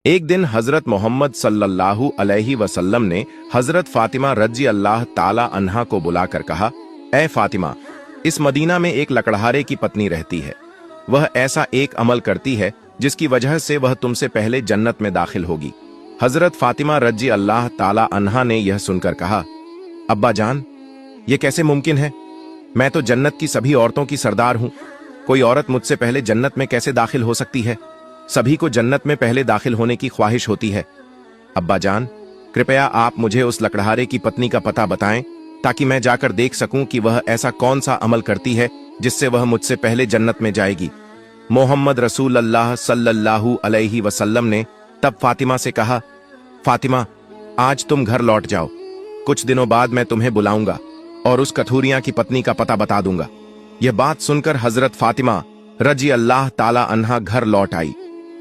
एक दिन हजरत मोहम्मद सल्लल्लाहु अलैहि वसल्लम ने हजरत फातिमा रजी अल्लाह ताला अन्हा को बुलाकर कहा, ए फातिमा, इस मदीना में एक लकड़हारे की पत्नी रहती है। वह ऐसा एक अमल करती है जिसकी वजह से वह तुमसे पहले जन्नत में दाखिल होगी। हजरत फातिमा रजी अल्लाह ताला अन्हा ने यह सुनकर कहा, अब्बा जान, ये कैसे मुमकिन है? मैं तो जन्नत की सभी औरतों की सरदार हूं। कोई औरत मुझसे पहले जन्नत में कैसे दाखिल हो सकती है? सभी को जन्नत में पहले दाखिल होने की ख्वाहिश होती है। अब्बा जान, कृपया आप मुझे उस लकड़हारे की पत्नी का पता बताएं ताकि मैं जाकर देख सकूं कि वह ऐसा कौन सा अमल करती है जिससे वह मुझसे पहले जन्नत में जाएगी। मोहम्मद रसूल अल्लाह सल्लल्लाहु अलैहि वसल्लम ने तब फातिमा से कहा, फातिमा, आज तुम घर लौट जाओ। कुछ दिनों बाद मैं तुम्हें बुलाऊंगा और उस कथूरिया की पत्नी का पता बता दूंगा। यह बात सुनकर हजरत फातिमा रजी अल्लाह ताला अन्हा घर लौट आई।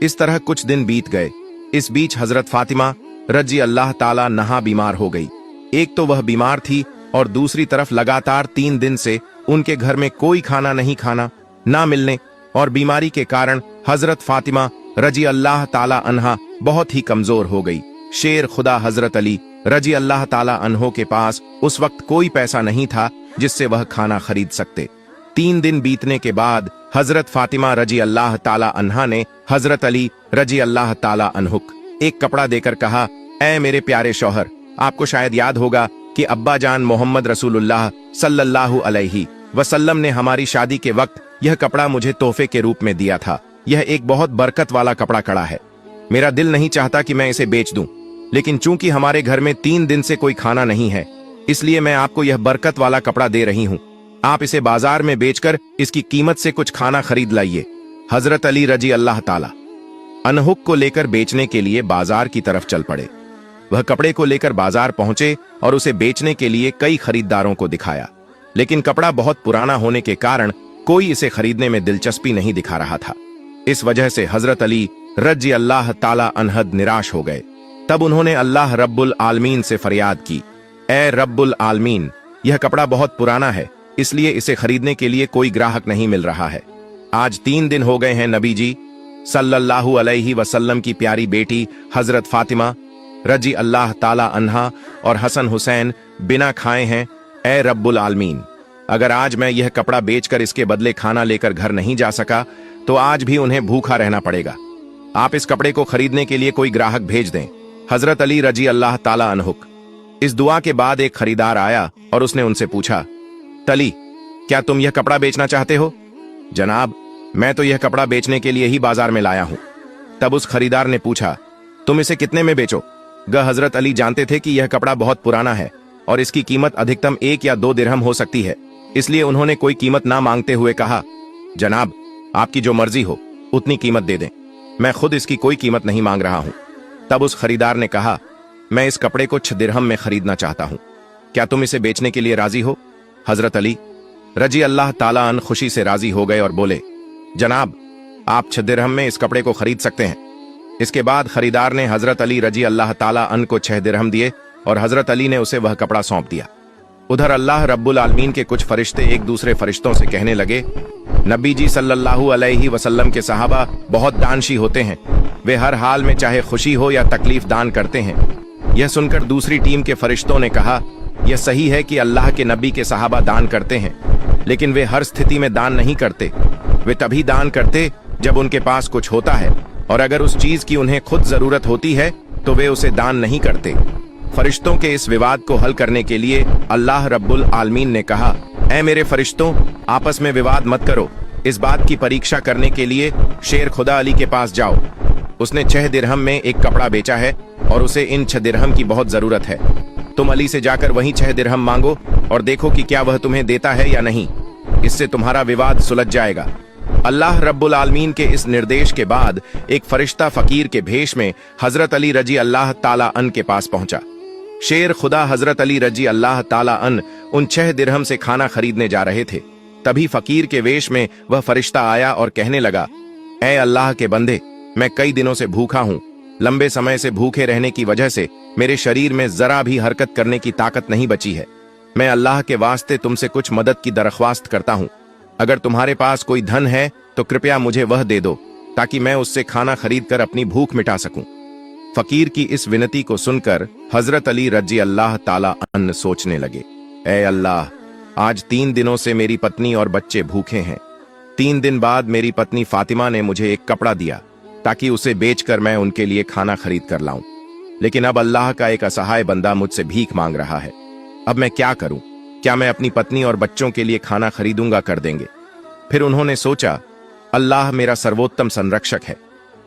इस तरह कुछ दिन बीत गए। इस बीच हजरत फातिमा रजी अल्लाह ताला अन्हा बीमार हो गई। एक तो वह बीमार थी और दूसरी तरफ लगातार 3 दिन से उनके घर में कोई खाना नहीं खाना ना मिलने और बीमारी के कारण हजरत फातिमा रजी अल्लाह ताला अन्हा बहुत ही कमजोर हो गई। शेर खुदा हजरत अली रजी अल्लाह ताला अन्हो के पास उस वक्त कोई पैसा नहीं था जिससे वह खाना खरीद सकते। 3 दिन बीतने के बाद हजरत फातिमा रजी अल्लाह ताला अन्हा ने हजरत अली रजी अल्लाह ताला अन्हुक एक कपड़ा देकर कहा, ऐ मेरे प्यारे शौहर, आपको शायद याद होगा कि अब्बा जान मोहम्मद रसूलुल्लाह सल्लल्लाहु अलैहि वसल्लम ने हमारी शादी के वक्त यह कपड़ा मुझे तोहफे के रूप में दिया था। यह एक बहुत बरकत वाला कपड़ा कड़ा है। मेरा दिल नहीं चाहता कि मैं इसे बेच दूं, लेकिन चूंकि हमारे घर में 3 दिन से कोई खाना नहीं है, इसलिए मैं आपको यह बरकत वाला कपड़ा दे रही हूं। आप इसे बाजार में बेचकर इसकी कीमत से कुछ खाना खरीद लाइए। हजरत अली रजी अल्लाह ताला अन्हुक को लेकर बेचने के लिए बाजार की तरफ चल पड़े। वह कपड़े को लेकर बाजार पहुंचे और उसे बेचने के लिए कई खरीदारों को दिखाया, लेकिन कपड़ा बहुत पुराना होने के कारण कोई इसे खरीदने में दिलचस्पी नहीं दिखा रहा था। इस वजह से हजरत अली रजी अल्लाह ताला अन्हद निराश हो गए। तब उन्होंने अल्लाह रब्बुल आलमीन से फरियाद की, ए रब्बुल आलमीन, यह कपड़ा बहुत पुराना है, इसलिए इसे खरीदने के लिए कोई ग्राहक नहीं मिल रहा है। आज 3 दिन हो गए हैं नबी जी सल्लल्लाहु अलैहि वसल्लम की प्यारी बेटी हजरत फातिमा रजी अल्लाह ताला अन्हा और हसन हुसैन बिना खाए हैं। ए रब्बुल आलमीन, अगर आज मैं यह कपड़ा बेचकर इसके बदले खाना लेकर घर नहीं जा सका तो आज भी उन्हें भूखा रहना पड़ेगा। आप इस कपड़े को खरीदने के लिए कोई ग्राहक भेज दें। हजरत अली रजी अल्लाह ताला अन्हुक। इस दुआ के बाद एक खरीदार आया और उसने उनसे पूछा, तली, क्या तुम यह कपड़ा बेचना चाहते हो? जनाब, मैं तो यह कपड़ा बेचने के लिए ही बाजार में लाया हूं। तब उस खरीदार ने पूछा, तुम इसे कितने में बेचो? हजरत अली जानते थे कि यह कपड़ा बहुत पुराना है और इसकी कीमत अधिकतम 1 या 2 दिरहम हो सकती है, इसलिए उन्होंने कोई कीमत ना मांगते हुए कहा, जनाब, आपकी जो मर्जी हो उतनी कीमत दे दें, मैं खुद इसकी कोई कीमत नहीं मांग रहा हूं। तब उस खरीदार ने कहा, मैं इस कपड़े को 6 दिरहम में खरीदना चाहता हूं, क्या तुम इसे बेचने के लिए राजी हो? हजरत अली रजी अल्लाह ताला अन खुशी से राजी हो गए और बोले, जनाब, आप 6 दिरहम में इस कपड़े को खरीद सकते हैं। इसके बाद खरीदार ने हजरत अली रजी अल्लाह ताला अन को 6 दिरहम दिए और हजरत अली ने उसे वह कपड़ा सौंप दिया। उधर अल्लाह रब्बुल आलमीन के कुछ फरिश्ते एक दूसरे फरिश्तों से कहने लगे, नबी जी सल्लल्लाहु अलैहि वसल्लम के सहाबा बहुत दानशी होते हैं, वे हर हाल में चाहे खुशी हो या तकलीफ दान करते हैं। यह सुनकर दूसरी टीम के फरिश्तों ने कहा, यह सही है कि अल्लाह के नबी के सहाबा दान करते हैं, लेकिन वे हर स्थिति में दान नहीं करते। वे तभी दान करते जब उनके पास कुछ होता है, और अगर उस चीज की उन्हें खुद जरूरत होती है तो वे उसे दान नहीं करते। फरिश्तों के इस विवाद को हल करने के लिए अल्लाह रब्बुल आलमीन ने कहा, ऐ मेरे फरिश्तों, आपस में विवाद मत करो। इस बात की परीक्षा करने के लिए शेर खुदा अली के पास जाओ। उसने 6 दिरहम में एक कपड़ा बेचा है और उसे इन 6 दिरहम की बहुत जरूरत है। तुम अली से जाकर वहीं 6 दिरहम मांगो और देखो कि क्या वह तुम्हें देता है या नहीं। इससे तुम्हारा विवाद सुलझ जाएगा। अल्लाह रब्बुल आलमीन के इस निर्देश के बाद एक फरिश्ता फकीर के भेष में हजरत अली रजी अल्लाह ताला अन के पास पहुंचा। शेर खुदा हजरत अली रजी अल्लाह ताला अन उन 6 दिरहम से खाना खरीदने जा रहे थे। तभी फकीर के वेश में वह फरिश्ता आया और कहने लगा, ऐ अल्लाह के बंदे, मैं कई दिनों से भूखा हूं। लंबे समय से भूखे रहने की वजह से मेरे शरीर में जरा भी हरकत करने की ताकत नहीं बची है। मैं अल्लाह के वास्ते तुमसे कुछ मदद की दरख्वास्त करता हूं। अगर तुम्हारे पास कोई धन है तो कृपया मुझे वह दे दो ताकि मैं उससे खाना खरीद कर अपनी भूख मिटा सकूं। फकीर की इस विनती को सुनकर हजरत अली रजी अल्लाह ताला अन्ह सोचने लगे, ऐ अल्लाह, आज 3 दिनों से मेरी पत्नी और बच्चे भूखे हैं। 3 दिन बाद मेरी पत्नी फातिमा ने मुझे एक कपड़ा दिया ताकि उसे बेचकर मैं उनके लिए खाना खरीद कर लाऊं, लेकिन अब अल्लाह का एक असहाय बंदा मुझसे भीख मांग रहा है। अब मैं क्या करूं? क्या मैं अपनी पत्नी और बच्चों के लिए खाना खरीदूंगा कर देंगे? फिर उन्होंने सोचा, अल्लाह मेरा सर्वोत्तम संरक्षक है,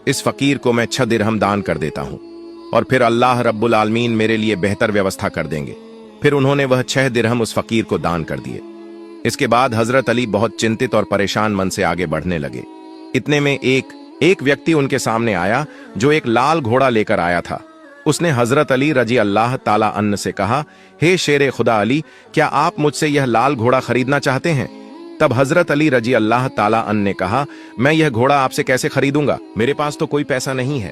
इस फकीर को मैं 6 दिरहम दान कर देता हूं और फिर अल्लाह रब्बुल आलमीन मेरे लिए बेहतर व्यवस्था कर देंगे। फिर उन्होंने वह 6 दिरहम उस फकीर को दान कर दिए। इसके बाद हजरत अली बहुत चिंतित और परेशान मन से आगे बढ़ने लगे। इतने में एक व्यक्ति उनके सामने आया जो एक लाल घोड़ा लेकर आया था। उसने हजरत अली रजी अल्लाह ताला अन्ह से कहा, हे शेर खुदा अली, क्या आप मुझसे यह लाल घोड़ा खरीदना चाहते हैं? तब हजरत अली रजी अल्लाह ताला अन्ह ने कहा, मैं यह घोड़ा आपसे कैसे खरीदूंगा, मेरे पास तो कोई पैसा नहीं है।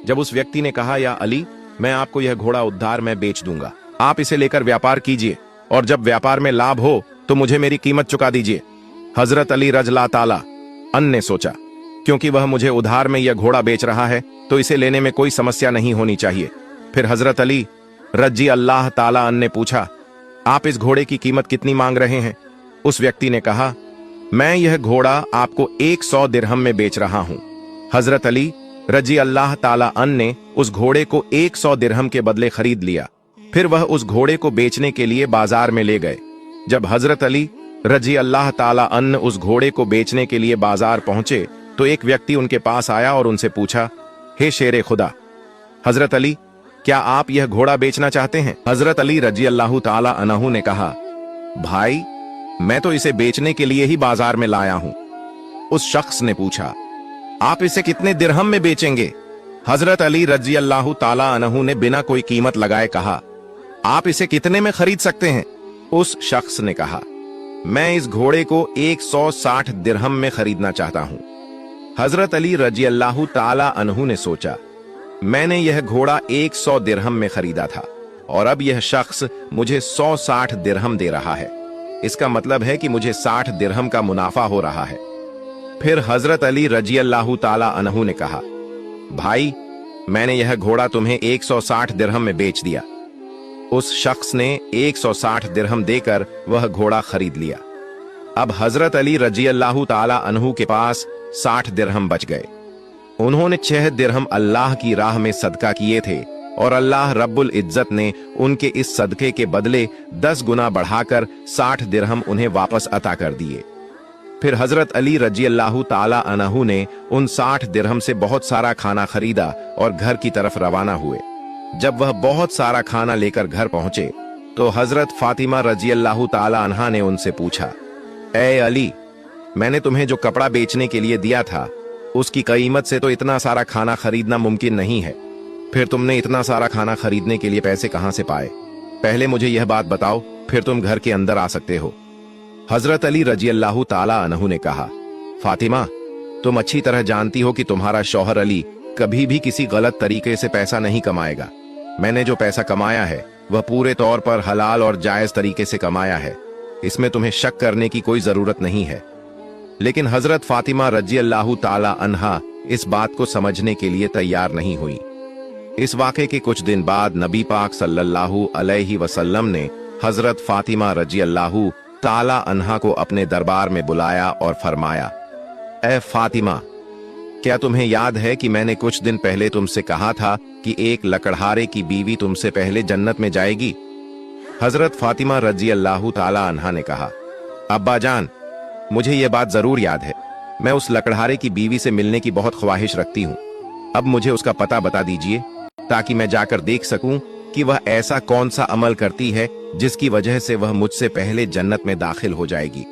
जब उस व्यक्ति ने कहा, या अली, मैं आपको यह घोड़ा उधार में बेच दूंगा, आप इसे लेकर व्यापार कीजिए और जब व्यापार में लाभ हो तो मुझे मेरी कीमत चुका दीजिए। हजरत अली रज़ियल्लाहु ताला अन्ह ने सोचा, क्योंकि वह मुझे उधार में यह घोड़ा बेच रहा है तो इसे लेने में कोई समस्या नहीं होनी चाहिए। फिर हजरत अली रजी अल्लाह ताला अन्ह ने पूछा, आप इस घोड़े की कीमत कितनी मांग रहे हैं? उस व्यक्ति ने कहा, मैं यह घोड़ा आपको 100 दिरहम में बेच रहा हूं। हजरत अली रजी अल्लाह ताला अन्ह ने उस घोड़े को 100 दिरहम के बदले खरीद लिया। फिर वह उस घोड़े को बेचने के लिए बाजार में ले गए। जब हजरत अली रजी अल्लाह ताला अन्ह उस घोड़े को बेचने के लिए बाजार पहुंचे तो एक व्यक्ति उनके पास आया और उनसे पूछा, हे शेर खुदा, हजरत अली, क्या आप यह घोड़ा बेचना चाहते हैं? हजरत अली रजी अल्लाह ताला अन्हु ने कहा, भाई, मैं तो इसे बेचने के लिए ही बाजार में लाया हूं। उस शख्स ने पूछा, आप इसे कितने दिरहम में बेचेंगे? हजरत अली रजी अल्लाह ताला अन्हु ने बिना कोई कीमत लगाए कहा, आप इसे कितने में खरीद सकते हैं? उस शख्स ने कहा, मैं इस घोड़े को 160 दिरहम में खरीदना चाहता हूं। हजरत अली रजी अल्लाह ताला अन्हु ने सोचा, मैंने यह घोड़ा 100 दिरहम में खरीदा था और अब यह शख्स मुझे 160 दिरहम दे रहा है। इसका मतलब है कि मुझे 60 दिरहम का मुनाफा हो रहा है। फिर हजरत अली रजी अल्लाह ताला अन्हु ने कहा, भाई, मैंने यह घोड़ा तुम्हें 160 दिरहम में बेच दिया। उस शख्स ने 160 दिरहम देकर वह घोड़ा खरीद लिया। अब हजरत अली रजी अल्लाह ताला अन्हु के पास 60 दिरहम बच गए। उन्होंने 6 दिरहम अल्लाह की राह में सदका किए थे और अल्लाह रब्बुल इज्जत ने उनके इस सदके के बदले 10 गुना बढ़ाकर 60 दिरहम उन्हें वापस अता कर दिए। फिर हजरत अली रजी अल्लाह ताला अन्हु ने उन 60 दिरहम से बहुत सारा खाना खरीदा और घर की तरफ रवाना हुए। जब वह बहुत सारा खाना लेकर घर पहुंचे तो हजरत फातिमा रजी अल्लाह ताला अन्हा ने उनसे पूछा, ए अली, मैंने तुम्हें जो कपड़ा बेचने के लिए दिया था उसकी कीमत से तो इतना सारा खाना खरीदना मुमकिन नहीं है। फिर तुमने इतना सारा खाना खरीदने के लिए पैसे कहां से पाए? पहले मुझे यह बात बताओ, फिर तुम घर के अंदर आ सकते हो। हजरत अली रजी अल्लाह ताला अन्हु ने कहा, फातिमा, तुम अच्छी तरह जानती हो कि तुम्हारा शौहर अली कभी भी किसी गलत तरीके से पैसा नहीं कमाएगा। मैंने जो पैसा कमाया है वह पूरे तौर पर हलाल और जायज तरीके से कमाया है, इसमें तुम्हें शक करने की कोई जरूरत नहीं है। लेकिन हजरत फातिमा रजी अल्लाह ताला अन्हा इस बात को समझने के लिए तैयार नहीं हुई। इस वाक़े के कुछ दिन बाद नबी पाक सल्लल्लाहु अलैहि वसल्लम ने हजरत फातिमा रजी अल्लाह ताला अन्हा को अपने दरबार में बुलाया और फरमाया, ए फातिमा, क्या तुम्हें याद है कि मैंने कुछ दिन पहले तुमसे कहा था कि एक लकड़हारे की बीवी तुमसे पहले जन्नत में जाएगी? हजरत फातिमा रजी अल्लाह ताला अन्हा ने कहा, अब्बा जान, मुझे यह बात जरूर याद है। मैं उस लकड़हारे की बीवी से मिलने की बहुत ख्वाहिश रखती हूँ। अब मुझे उसका पता बता दीजिए ताकि मैं जाकर देख सकूं कि वह ऐसा कौन सा अमल करती है जिसकी वजह से वह मुझसे पहले जन्नत में दाखिल हो जाएगी।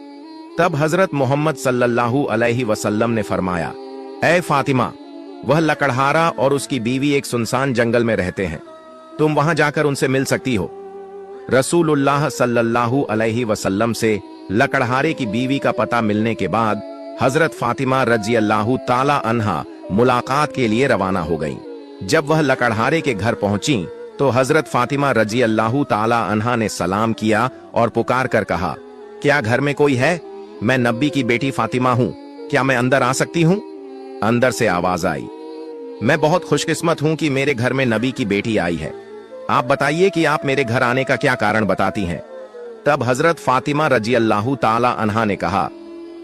तब हजरत मोहम्मद सल्लल्लाहु अलैहि वसल्लम ने फरमाया, ऐ फातिमा, वह लकड़हारा और उसकी बीवी एक सुनसान जंगल में रहते हैं, तुम वहां जाकर उनसे मिल सकती हो। रसूलुल्लाह सल्लल्लाहु अलैहि वसल्लम से लकड़हारे की बीवी का पता मिलने के बाद हजरत फातिमा रजी अल्लाह ताला अन्हा मुलाकात के लिए रवाना हो गईं। जब वह लकड़हारे के घर पहुंची तो हजरत फातिमा रजी अल्लाह ताला अन्हा ने सलाम किया और पुकार कर कहा, क्या घर में कोई है? मैं नबी की बेटी फातिमा हूं, क्या मैं अंदर आ सकती हूं? अंदर से आवाज आई, मैं बहुत खुशकिस्मत हूं कि मेरे घर में नबी की बेटी आई है। आप बताइए कि आप मेरे घर आने का क्या कारण बताती हैं। तब हजरत फातिमा रजी अल्लाह ताला अन्हा ने कहा,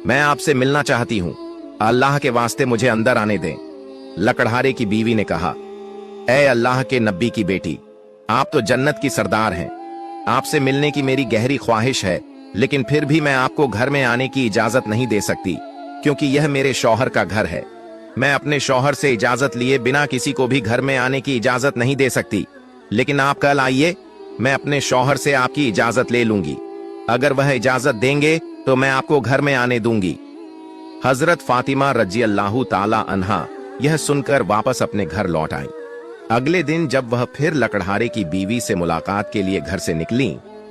मैं आपसे मिलना चाहती हूँ, अल्लाह के वास्ते मुझे अंदर आने दें। लकड़हारे की बीवी ने कहा, ऐ अल्लाह के नबी की बेटी, आप तो जन्नत की सरदार हैं। आपसे मिलने की मेरी गहरी ख्वाहिश है, लेकिन फिर भी मैं आपको घर में आने की इजाजत नहीं दे सकती, क्योंकि यह मेरे शौहर का घर है। मैं अपने शौहर से इजाजत लिए बिना किसी को भी घर में आने की इजाजत नहीं दे सकती, लेकिन आप कल आइए, मैं अपने शौहर से आपकी इजाजत ले लूंगी। अगर वह इजाजत देंगे तो मैं आपको घर में आने दूंगी। हजरत फातिमा रजी अल्लाह ताला अन्हा यह सुनकर वापस अपने घर लौट आई। अगले दिन जब वह फिर लकड़हारे की बीवी से मुलाकात के लिए घर से निकली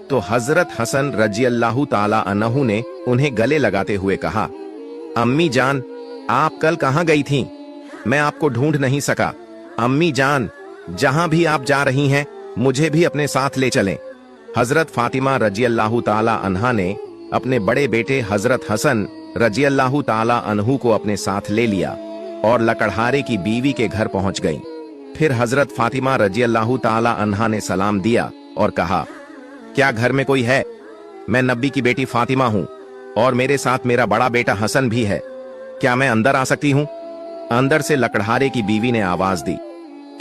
तो हजरत हसन रजी अल्लाह ताला अन्हु ने उन्हें गले लगाते हुए कहा, अम्मी जान, आप कल कहाँ गई थीं? मैं आपको ढूंढ नहीं सका। अम्मी जान, जहां भी आप जा रही हैं मुझे भी अपने साथ ले चलें। हजरत फातिमा रजी अल्लाह ताला अन्हा ने अपने बड़े बेटे हजरत हसन रजी अल्लाह ताला अन्हु को अपने साथ ले लिया और लकड़हारे की बीवी के घर पहुंच गई। फिर हजरत फातिमा रजी अल्लाह ताला अन्हा ने सलाम दिया और कहा, क्या घर में कोई है? मैं नबी की बेटी फातिमा हूं और मेरे साथ मेरा बड़ा बेटा हसन भी है। क्या मैं अंदर आ सकती हूं? अंदर से लकड़हारे की बीवी ने आवाज दी,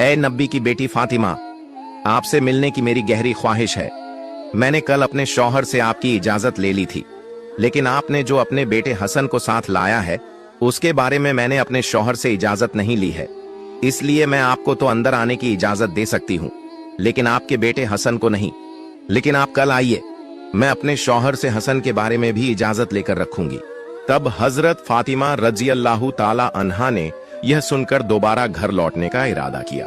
ऐ नबी की बेटी फातिमा, आपसे मिलने की मेरी गहरी ख्वाहिश है। मैंने कल अपने शौहर से आपकी इजाजत ले ली थी, लेकिन आपने जो अपने बेटे हसन को साथ लाया है उसके बारे में मैंने अपने शौहर से इजाजत नहीं ली है। इसलिए मैं आपको तो अंदर आने की इजाजत दे सकती हूँ, लेकिन आपके बेटे हसन को नहीं। लेकिन आप कल आइए, मैं अपने शौहर से हसन के बारे में भी इजाजत लेकर रखूंगी। तब हजरत फातिमा रजी अल्लाह ताला अन्हा ने यह सुनकर दोबारा घर लौटने का इरादा किया।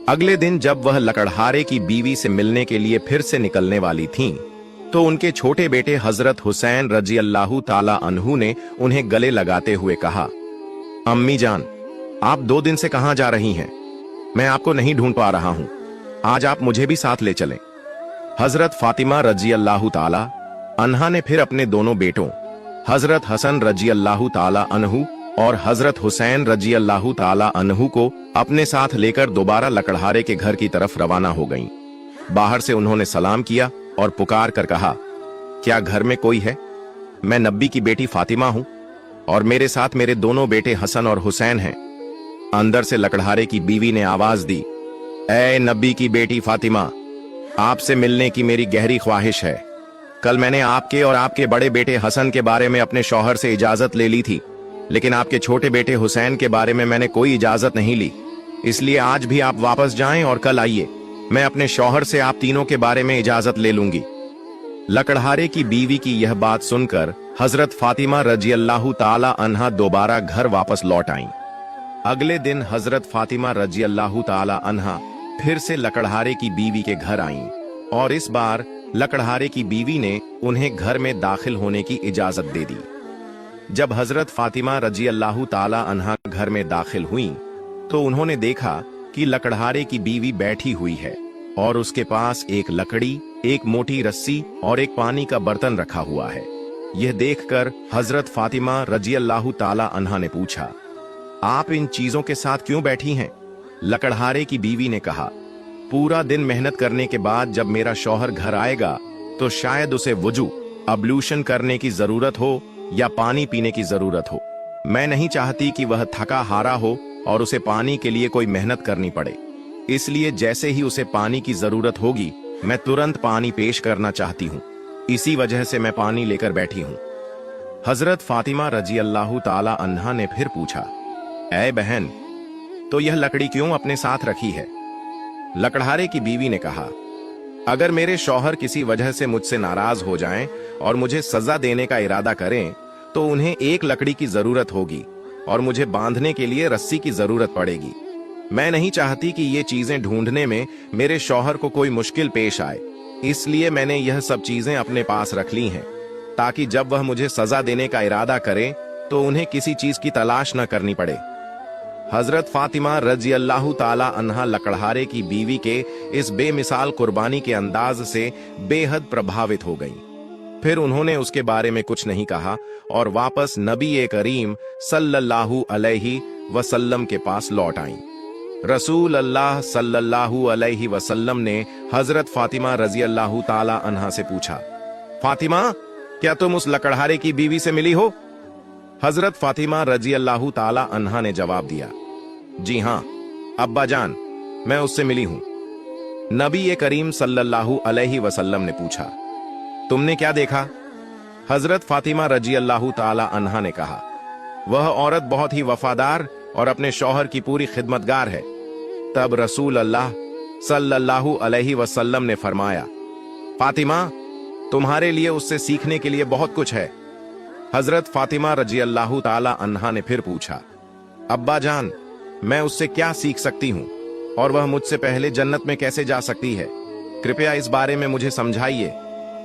अगले दिन जब वह लकड़हारे की बीवी से मिलने के लिए फिर से निकलने वाली थीं, तो उनके छोटे बेटे हजरत हुसैन रजी अल्लाह ताला अन्हु ने उन्हें गले लगाते हुए कहा, अम्मी जान, आप 2 दिन से कहां जा रही हैं? मैं आपको नहीं ढूंढ पा रहा हूं। आज आप मुझे भी साथ ले चलें। हजरत फातिमा रजी अल्लाह ताला अन्हा ने फिर अपने दोनों बेटों हजरत हसन रजी अल्लाह ताला अन्हु और हजरत हुसैन रजी अल्लाह ताला अन्हु को अपने साथ लेकर दोबारा लकड़हारे के घर की तरफ रवाना हो गईं। बाहर से उन्होंने सलाम किया और पुकार कर कहा, क्या घर में कोई है? मैं नबी की बेटी फातिमा हूं और मेरे साथ मेरे दोनों बेटे हसन और हुसैन हैं। अंदर से लकड़हारे की बीवी ने आवाज दी, ऐ नबी की बेटी फातिमा, आपसे मिलने की मेरी गहरी ख्वाहिश है। कल मैंने आपके और आपके बड़े बेटे हसन के बारे में अपने शौहर से इजाजत ले ली थी, लेकिन आपके छोटे बेटे हुसैन के बारे में मैंने कोई इजाजत नहीं ली। इसलिए आज भी आप वापस जाएं और कल आइए, मैं अपने शौहर से आप तीनों के बारे में इजाजत ले लूंगी। लकड़हारे की बीवी की यह बात सुनकर हजरत फातिमा रजी अल्लाह ताला अन्हा दोबारा घर वापस लौट आईं। अगले दिन हजरत फातिमा रजी अल्लाह ताला अन्हा फिर से लकड़हारे की बीवी के घर आईं और इस बार लकड़हारे की बीवी ने उन्हें घर में दाखिल होने की इजाजत दे दी। जब हजरत फातिमा रजी अल्लाह ताला अन्हा घर में दाखिल हुईं, तो उन्होंने देखा कि लकड़हारे की बीवी बैठी हुई है और उसके पास एक लकड़ी, एक मोटी रस्सी और एक पानी का बर्तन रखा हुआ है। यह देखकर हजरत फातिमा रजी अल्लाह ताला अन्हा ने पूछा, आप इन चीजों के साथ क्यों बैठी हैं? लकड़हारे की बीवी ने कहा, पूरा दिन मेहनत करने के बाद जब मेरा शौहर घर आएगा तो शायद उसे वुजू अब्लूशन करने की जरूरत हो या पानी पीने की जरूरत हो। मैं नहीं चाहती कि वह थका हारा हो और उसे पानी के लिए कोई मेहनत करनी पड़े। इसलिए जैसे ही उसे पानी की जरूरत होगी मैं तुरंत पानी पेश करना चाहती हूँ। इसी वजह से मैं पानी लेकर बैठी हूँ। हजरत फातिमा रजी अल्लाह ताला अन्हा ने फिर पूछा, ऐ बहन, तो यह लकड़ी क्यों अपने साथ रखी है? लकड़हारे की बीवी ने कहा, अगर मेरे शौहर किसी वजह से मुझसे नाराज हो जाएं और मुझे सजा देने का इरादा करें तो उन्हें एक लकड़ी की जरूरत होगी और मुझे बांधने के लिए रस्सी की जरूरत पड़ेगी। मैं नहीं चाहती कि ये चीजें ढूंढने में मेरे शौहर को कोई मुश्किल पेश आए, इसलिए मैंने यह सब चीजें अपने पास रख ली हैं ताकि जब वह मुझे सजा देने का इरादा करे तो उन्हें किसी चीज की तलाश न करनी पड़े। हजरत फातिमा रजी अल्लाह ताला अन्हा लकड़हारे की बीवी के इस बेमिसाल कुर्बानी के अंदाज से बेहद प्रभावित हो गईं। फिर उन्होंने उसके बारे में कुछ नहीं कहा और वापस नबी करीम सल्लल्लाहु अलैहि वसल्लम के पास लौट आईं। रसूल अल्लाह सल्लल्लाहु अलैहि वसल्लम ने हजरत फातिमा रजी अल्लाह ताला अन्हा से पूछा, फातिमा, क्या तुम उस लकड़हारे की बीवी से मिली हो? हजरत फातिमा रजी अल्लाह ताला अन्हा ने जवाब दिया, जी हां अब्बा जान, मैं उससे मिली हूं। नबी करीम सल्लल्लाहु अलैहि वसल्लम ने पूछा, तुमने क्या देखा? हजरत फातिमा रजी अल्लाह ताला अन्हा ने कहा, वह औरत बहुत ही वफादार और अपने शौहर की पूरी खिदमतगार है। तब रसूल अल्लाह सल्लल्लाहु अलैहि वसल्लम ने फरमाया, फातिमा, तुम्हारे लिए उससे सीखने के लिए बहुत कुछ है। हजरत फातिमा रजी अल्लाह ताला अन्हा ने फिर पूछा, अब्बा जान, मैं उससे क्या सीख सकती हूं और वह मुझसे पहले जन्नत में कैसे जा सकती है? कृपया इस बारे में मुझे समझाइए।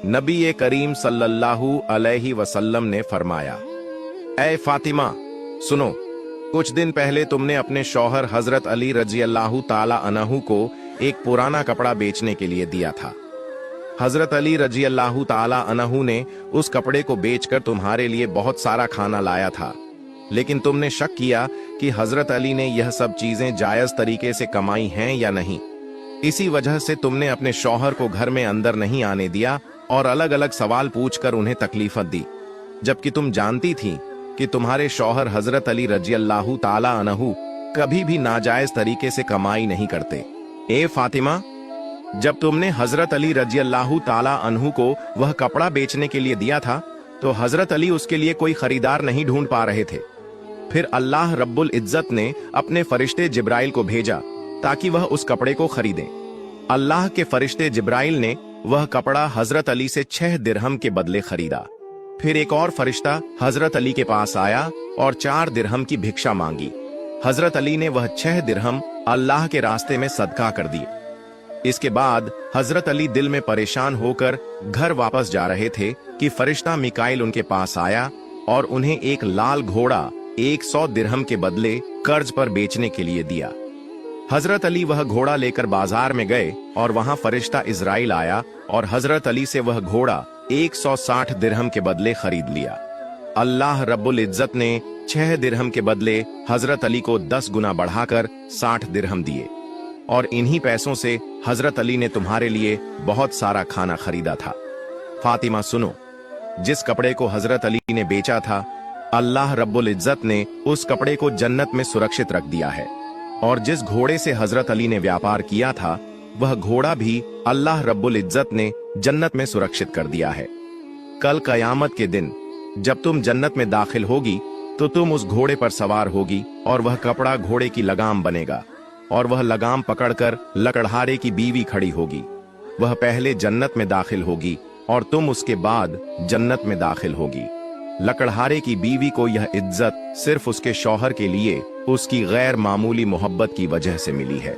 नबी करीम सल्लल्लाहु अलैहि वसल्लम ने फरमाया, ऐ फातिमा, सुनो, कुछ दिन पहले तुमने अपने शौहर हजरत अली रजी अल्लाह ताला अन्हु को एक पुराना कपड़ा बेचने के लिए दिया था। हजरत अली रजी अल्लाह ताला अन्हु ने उस कपड़े को बेचकर तुम्हारे लिए बहुत सारा खाना लाया था, लेकिन तुमने शक किया कि हजरत अली ने यह सब चीजें जायज तरीके से कमाई हैं या नहीं। इसी वजह से तुमने अपने शौहर को घर में अंदर नहीं आने दिया और अलग अलग सवाल पूछकर उन्हें तकलीफत दी, जबकि तुम जानती थी कि तुम्हारे शौहर हजरत अली रजी अल्लाह ताला अन्हु कभी भी नाजायज तरीके से कमाई नहीं करते। ए फातिमा, जब तुमने हजरत अली रजी अल्लाह ताला अन्हु को वह कपड़ा बेचने के लिए दिया था, तो हजरत अली उसके लिए कोई खरीदार नहीं ढूंढ पा रहे थे। फिर अल्लाह रब्बुल इज्जत ने अपने फरिश्ते जिब्राइल को भेजा ताकि वह उस कपड़े को खरीदें। अल्लाह के फरिश्ते जिब्राइल ने वह कपड़ा हजरत अली से 6 दिरहम के बदले खरीदा। फिर एक और फरिश्ता हजरत अली के पास आया और 4 दिरहम की भिक्षा मांगी। हजरत अली ने वह 6 दिरहम अल्लाह के रास्ते में सदका कर दिए। इसके बाद हजरत अली दिल में परेशान होकर घर वापस जा रहे थे कि फरिश्ता मिकाइल उनके पास आया और उन्हें एक लाल घोड़ा 100 दिरहम के बदले कर्ज पर बेचने के लिए दिया। हजरत अली वह घोड़ा लेकर बाजार में गए और वहां फरिश्ता इजराइल आया और हजरत अली से वह घोड़ा 160 दिरहम के बदले खरीद लिया। अल्लाह रब्बुल इज्जत ने 6 दिरहम के बदले हजरत अली को 10 गुना बढ़ाकर 60 दिरहम दिए और इन्हीं पैसों से हजरत अली ने तुम्हारे लिए बहुत सारा खाना खरीदा था। फातिमा, सुनो, जिस कपड़े को हजरत अली ने बेचा था, अल्लाह रब्बुल इज्जत ने उस कपड़े को जन्नत में सुरक्षित रख दिया है, और जिस घोड़े से हजरत अली ने व्यापार किया था, वह घोड़ा भी अल्लाह रब्बुल इज्जत ने जन्नत में सुरक्षित कर दिया है। कल कयामत के दिन जब तुम जन्नत में दाखिल होगी तो तुम उस घोड़े पर सवार होगी और वह कपड़ा घोड़े की लगाम बनेगा और वह लगाम पकड़कर लकड़हारे की बीवी खड़ी होगी। वह पहले जन्नत में दाखिल होगी और तुम उसके बाद जन्नत में दाखिल होगी। लकड़हारे की बीवी को यह इज्जत सिर्फ उसके शौहर के लिए उसकी गैर मामूली मोहब्बत की वजह से मिली है।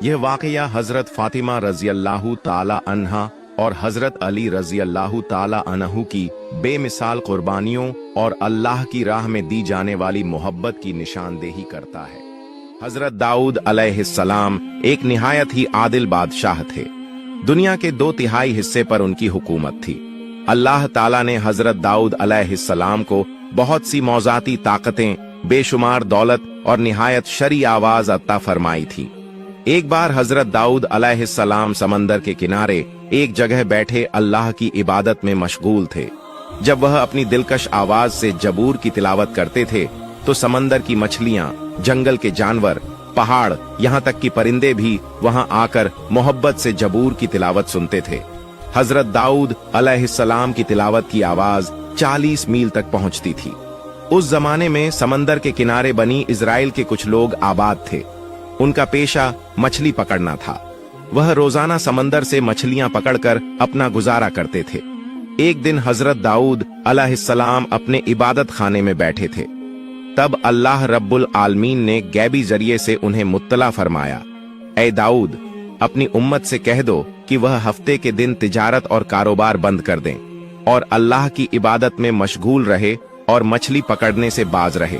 यह वाकया हजरत फातिमा रजी अल्लाह ताला अन्हा और हजरत अली रजी अल्लाह ताला अन्हु की बेमिसाल कुर्बानियों और अल्लाह की राह में दी जाने वाली मोहब्बत की निशानदेही करता है। हजरत दाऊद अलैहिस्सलाम एक निहायत ही आदिल बादशाह थे। दुनिया के 2/3 हिस्से पर उनकी हुकूमत थी। अल्लाह ताला ने हजरत दाऊद अलैहिस्सलाम को बहुत सी मौजाती ताकतें, बेशुमार दौलत और निहायत शरी आवाज अता फरमाई थी। एक बार हजरत दाऊद अलैहिस्सलाम समंदर के किनारे एक जगह बैठे अल्लाह की इबादत में मशगूल थे। जब वह अपनी दिलकश आवाज से जबूर की तिलावत करते थे तो समंदर की मछलियां, जंगल के जानवर, पहाड़, यहाँ तक कि परिंदे भी वहां आकर मोहब्बत से जबूर की तिलावत सुनते थे। हजरत दाऊद अलैहिस्सलाम की तिलावत की आवाज 40 मील तक पहुंचती थी। उस जमाने में समंदर के किनारे बनी इजराइल के कुछ लोग आबाद थे। उनका पेशा मछली पकड़ना था। वह रोजाना समंदर से मछलियां पकड़कर अपना गुजारा करते थे। एक दिन हजरत दाऊद अलैहिस्सलाम अपने इबादत खाने में बैठे थे। तब अल्लाह रब्बुल आलमीन ने गैबी जरिए से उन्हें मुत्तला फरमाया, ऐ दाऊद, अपनी उम्मत से कह दो कि वह हफ्ते के दिन तिजारत और कारोबार बंद कर दें और अल्लाह की इबादत में मशगूल रहे और मछली पकड़ने से बाज रहे,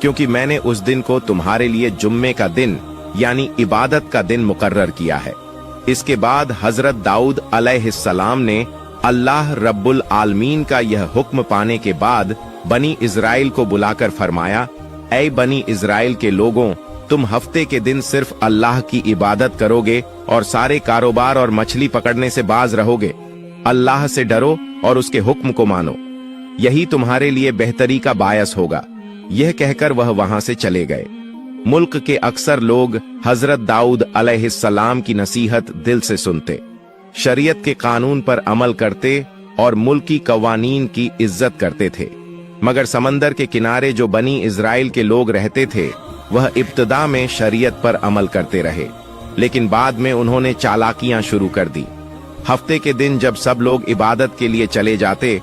क्योंकि मैंने उस दिन को तुम्हारे लिए जुम्मे का दिन यानी इबादत का दिन मुकर्रर किया है। इसके बाद हजरत दाऊद अलैहिस्सलाम ने अल्लाह रब्बुल आलमीन का यह हुक्म पाने के बाद बनी इजराइल को बुलाकर फरमाया, ऐ बनी इजराइल के लोगों, तुम हफ्ते के दिन सिर्फ अल्लाह की इबादत करोगे और सारे कारोबार और मछली पकड़ने से बाज रहोगे। अल्लाह से डरो और उसके हुक्म को मानो, यही तुम्हारे लिए बेहतरी का बायस होगा। यह कहकर वह वहां से चले गए। मुल्क के अक्सर लोग हजरत दाऊद अलैहिस्सलाम की नसीहत दिल से सुनते, शरीयत के कानून पर अमल करते और मुल्की कवानीन की इज्जत करते थे। मगर समंदर के किनारे जो बनी इजराइल के लोग रहते थे, वह इब्तदा में शरीयत पर अमल करते रहे, लेकिन बाद में उन्होंने चालाकियां शुरू कर दी। हफ्ते के दिन जब सब लोग इबादत के लिए चले जाते